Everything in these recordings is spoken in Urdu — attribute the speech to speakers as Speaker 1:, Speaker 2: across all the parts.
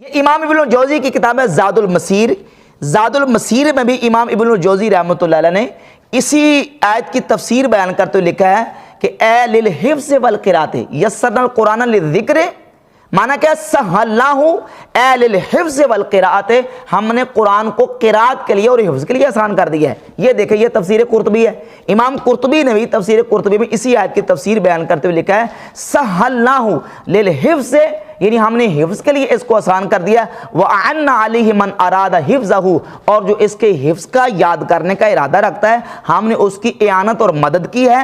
Speaker 1: یہ امام ابن الجوزی کی کتاب ہے زاد المسیر۔ زاد المسیر میں بھی امام ابن الجوزی رحمۃ اللہ علیہ نے اسی آیت کی تفسیر بیان کرتے ہوئے لکھا ہے کہ اے للحفظ والقراءۃ یسرنا القرآن للذکر، معنی کیا سہلناہ اے للحفظ والقراءۃ، ہم نے قرآن کو قراءت کے لیے اور حفظ کے لیے آسان کر دیا ہے۔ یہ دیکھیں، یہ تفسیر قرطبی ہے۔ امام قرطبی نے بھی تفسیر قرطبی میں اسی آیت کی تفسیر بیان کرتے ہوئے لکھا ہے سہلناہ للحفظ، یعنی ہم نے حفظ کے لیے اس کو آسان کر دیا۔ وَأَعَنَّ عَلَيْهِ مَنْ أَرَادَ حِفْظَهُ، اور جو اس کے حفظ کا یاد کرنے کا ارادہ رکھتا ہے ہم نے اس کی اعانت اور مدد کی ہے۔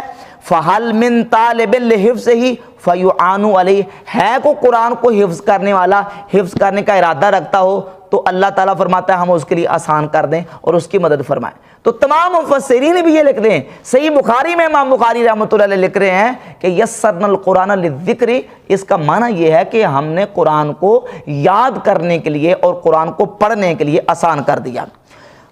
Speaker 1: فَهَلْ مِن طَالِبٍ لِحِفْظِهِ فَيُعَانُ عَلَيْهِ، ہے کو قرآن کو حفظ کرنے والا، حفظ کرنے کا ارادہ رکھتا ہو تو اللہ تعالیٰ فرماتا ہے ہم اس کے لیے آسان کر دیں اور اس کی مدد فرمائیں۔ تو تمام مفسرین بھی یہ لکھ دیں، صحیح بخاری میں امام بخاری رحمۃ اللہ علیہ لکھ رہے ہیں کہ یسرنا القرآن للذکر، اس کا معنی یہ ہے کہ ہم نے قرآن کو یاد کرنے کے لیے اور قرآن کو پڑھنے کے لیے آسان کر دیا۔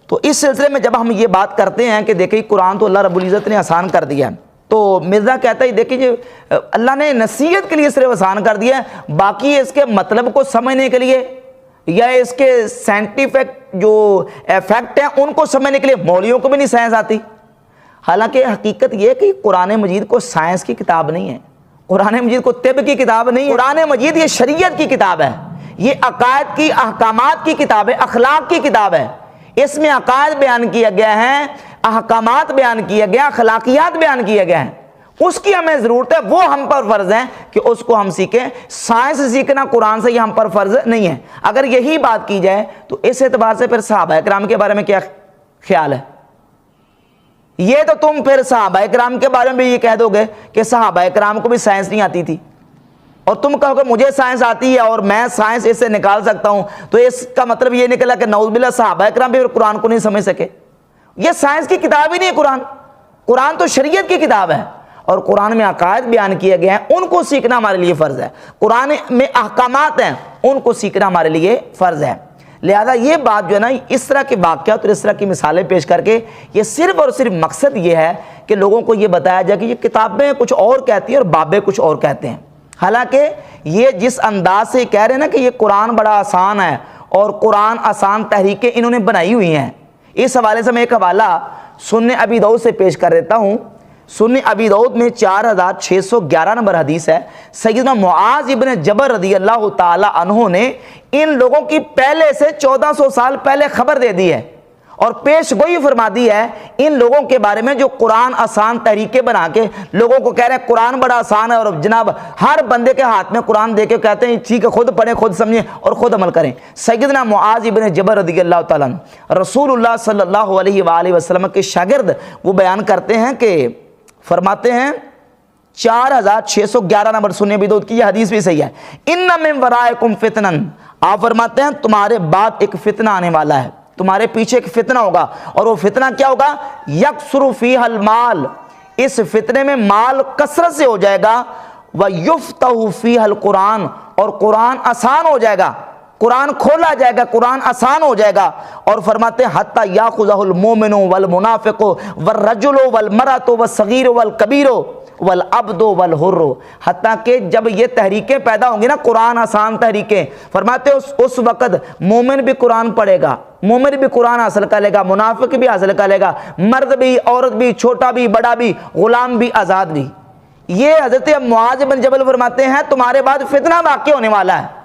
Speaker 1: تو اس سلسلے میں جب ہم یہ بات کرتے ہیں کہ دیکھیں قرآن تو اللہ رب العزت نے آسان کر دیا، تو مرزا کہتا ہے دیکھیں جی اللہ نے نصیحت کے لیے صرف آسان کر دیا ہے، باقی اس کے مطلب کو سمجھنے کے لیے یا اس کے سائنٹیفک جو ایفیکٹ ہیں ان کو سمجھنے کے لیے مولویوں کو بھی نہیں سائنس آتی۔ حالانکہ حقیقت یہ ہے کہ قرآن مجید کو سائنس کی کتاب نہیں ہے، قرآن مجید کو طب کی کتاب نہیں ہے، قرآن مجید یہ شریعت کی کتاب ہے، یہ عقائد کی احکامات کی کتاب ہے، اخلاق کی کتاب ہے۔ اس میں عقائد بیان کیا گیا ہے، احکامات بیان کیا گیا، اخلاقیات بیان کیا گیا ہے، اس کی ہمیں ضرورت ہے، وہ ہم پر فرض ہے کہ اس کو ہم سیکھیں۔ سائنس سیکھنا قرآن سے یہ ہم پر فرض نہیں ہے۔ اگر یہی بات کی جائے تو اس اعتبار سے پھر صحابہ کرام کے بارے میں کیا خیال ہے؟ یہ تو تم پھر صحابہ کرام کے بارے میں بھی یہ کہہ دو گے کہ صحابہ کرام کو بھی سائنس نہیں آتی تھی، اور تم کہو کہ مجھے سائنس آتی ہے اور میں سائنس اس سے نکال سکتا ہوں، تو اس کا مطلب یہ نکلا کہ نعوذ باللہ صحابہ کرام بھی قرآن کو نہیں سمجھ سکے۔ یہ سائنس کی کتاب ہی نہیں ہے قرآن، قرآن تو شریعت کی کتاب ہے، اور قرآن میں عقائد بیان کیے گئے ہیں، ان کو سیکھنا ہمارے لیے فرض ہے۔ قرآن میں احکامات ہیں، ان کو سیکھنا ہمارے لیے فرض ہے۔ لہذا یہ بات جو ہے نا، اس طرح کے واقعات اور اس طرح کی مثالیں پیش کر کے یہ صرف اور صرف مقصد یہ ہے کہ لوگوں کو یہ بتایا جائے کہ یہ کتابیں کچھ اور کہتی ہیں اور بابیں کچھ اور کہتے ہیں۔ حالانکہ یہ جس انداز سے کہہ رہے ہیں نا کہ یہ قرآن بڑا آسان ہے اور قرآن آسان تحریکیں انہوں نے بنائی ہوئی ہیں، اس حوالے سے میں ایک حوالہ سنن ابی داؤد سے پیش کر دیتا ہوں۔ سنن ابی داؤد میں 4611 نمبر حدیث ہے، سیدنا معاذ ابن جبل رضی اللہ تعالی عنہ نے ان لوگوں کی پہلے سے 1400 سال پہلے خبر دے دی ہے اور پیش گوئی فرما دی ہے ان لوگوں کے بارے میں جو قرآن آسان طریقے بنا کے لوگوں کو کہہ رہے ہیں قرآن بڑا آسان ہے، اور جناب ہر بندے کے ہاتھ میں قرآن دے کے کہتے ہیں ٹھیک ہے خود پڑھیں، خود سمجھیں اور خود عمل کریں۔ سیدنا معاذ ابن جبل رضی اللہ تعالیٰ عنہ رسول اللہ صلی اللہ علیہ وآلہ وسلم کے شاگرد، وہ بیان کرتے ہیں کہ فرماتے ہیں 4611 نمبر سنن ابی داؤد کی یہ حدیث بھی صحیح ہے، ان من ورائکم فتنا، آپ فرماتے ہیں تمہارے بعد ایک فتنہ آنے والا ہے، تمہارے پیچھے ایک فتنہ ہوگا، اور وہ فتنہ کیا ہوگا؟ یکثر فیہ المال، اس فتنے میں مال کثرت سے ہو جائے گا، ویفتح فیہ القرآن، اور قرآن آسان ہو جائے گا، قرآن کھولا جائے گا، قرآن آسان ہو جائے گا۔ اور فرماتے ہیں حتی یاخذہ المومن والمنافق والرجل والمرأة والصغیر والکبیر والعبد والحر، حتیٰ کہ جب یہ تحریکیں پیدا ہوں گی نا، قرآن آسان تحریکیں، فرماتے ہیں اس وقت مومن بھی قرآن پڑھے گا، مومن بھی قرآن حاصل کر لے گا، منافق بھی حاصل کر لے گا، مرد بھی، عورت بھی، چھوٹا بھی، بڑا بھی، غلام بھی، آزاد بھی۔ یہ حضرت معاذ بن جبل فرماتے ہیں تمہارے بعد فتنہ واقع ہونے والا ہے،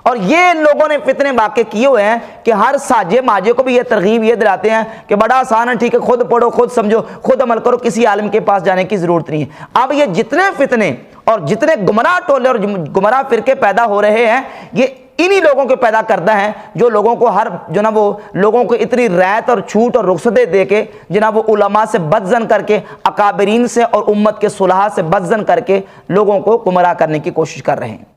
Speaker 1: اور یہ لوگوں نے فتنے واقع کیے ہوئے ہیں کہ ہر ساجے ماجے کو بھی یہ ترغیب یہ دلاتے ہیں کہ بڑا آسان ہے، ٹھیک ہے خود پڑھو، خود سمجھو، خود عمل کرو، کسی عالم کے پاس جانے کی ضرورت نہیں ہے۔ اب یہ جتنے فتنے اور جتنے گمراہ ٹولے اور گمراہ فرقے پیدا ہو رہے ہیں، یہ انہی لوگوں کے پیدا کردہ ہیں جو لوگوں کو ہر جناب وہ لوگوں کو اتنی رعایت اور چھوٹ اور رخصتیں دے کے جناب وہ علماء سے بدظن کر کے، اکابرین سے اور امت کے صلحاء سے بدظن کر کے لوگوں کو گمراہ کرنے کی کوشش کر رہے ہیں۔